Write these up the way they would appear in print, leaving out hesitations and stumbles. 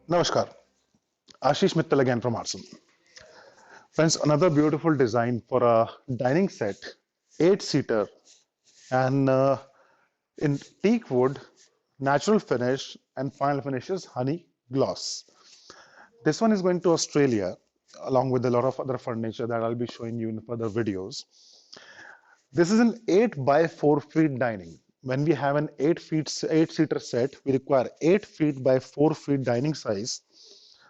Namaskar, Ashish Mittal again from Arson. Friends, another beautiful design for a dining set, 8-seater, and in teak wood, natural finish, and final finish is honey gloss. This one is going to Australia, along with a lot of other furniture that I'll be showing you in further videos. This is an 8 by 4 feet dining. When we have an 8-seater set, we require 8 feet by 4 feet dining size.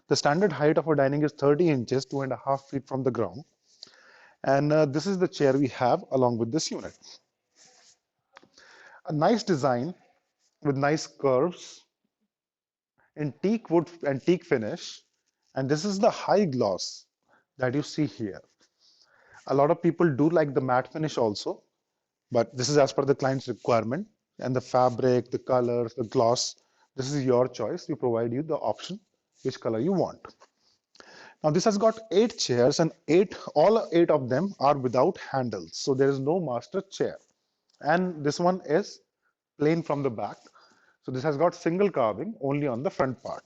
The standard height of a dining is 30 inches, 2.5 feet from the ground. And this is the chair we have along with this unit. A nice design with nice curves in teak wood and teak finish. And this is the high gloss that you see here. A lot of people do like the matte finish also, but this is as per the client's requirement. And the fabric, the colors, the gloss, this is your choice. We provide you the option which color you want. Now this has got 8 chairs and all 8 of them are without handles. So there is no master chair. And this one is plain from the back. So this has got single carving only on the front part.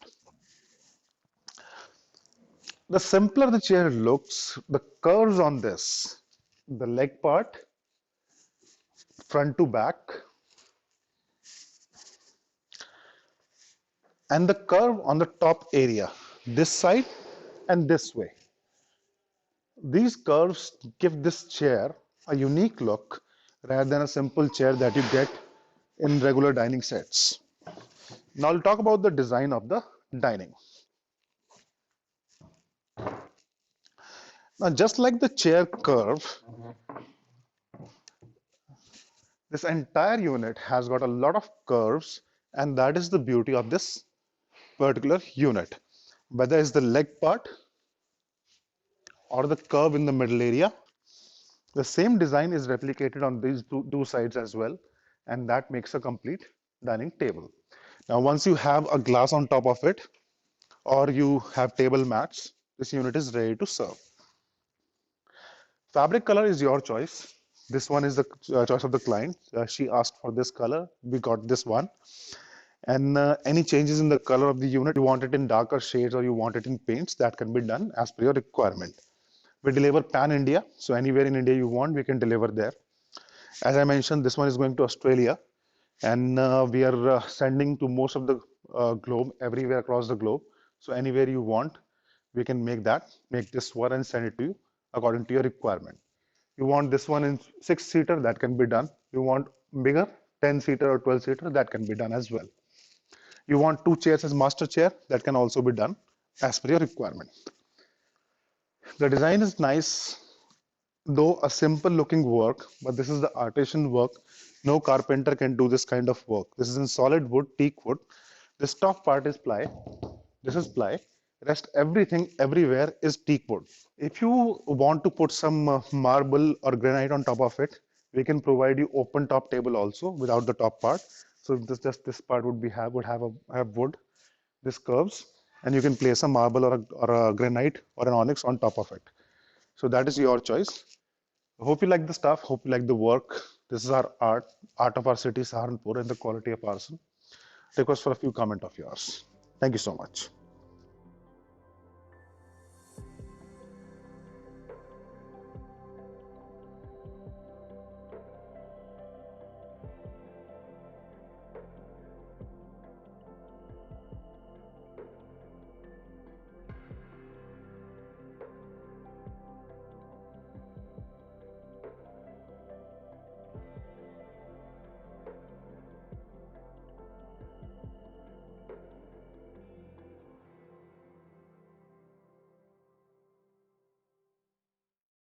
The simpler the chair looks, the curves on this, the leg part, front to back, and the curve on the top area, this side and this way. These curves give this chair a unique look rather than a simple chair that you get in regular dining sets. Now I'll talk about the design of the dining. Now just like the chair curve, this entire unit has got a lot of curves, and that is the beauty of this particular unit. Whether it's the leg part or the curve in the middle area, the same design is replicated on these two sides as well, and that makes a complete dining table. Now, once you have a glass on top of it, or you have table mats, this unit is ready to serve. Fabric color is your choice. This one is the choice of the client. She asked for this color. We got this one. And any changes in the color of the unit, you want it in darker shades or you want it in paints, that can be done as per your requirement. We deliver pan India, so anywhere in India you want, we can deliver there. As I mentioned, this one is going to Australia, and we are sending to most of the globe, everywhere across the globe. So anywhere you want, we can make this one and send it to you according to your requirement. You want this one in 6-seater, that can be done. You want bigger, 10-seater or 12-seater, that can be done as well. You want 2 chairs as master chair, that can also be done as per your requirement. The design is nice, though a simple looking work, but this is the artisan work. No carpenter can do this kind of work. This is in solid wood, teak wood. This top part is ply. This is ply. Rest everything everywhere is teak wood. If you want to put some marble or granite on top of it, we can provide you open top table also without the top part. So this part would have wood, this curves, and you can place a marble or a granite or an onyx on top of it. So that is your choice. Hope you like the stuff. Hope you like the work. This is our art of our city, Saharanpur, and the quality of Arson. Request for a few comments of yours. Thank you so much.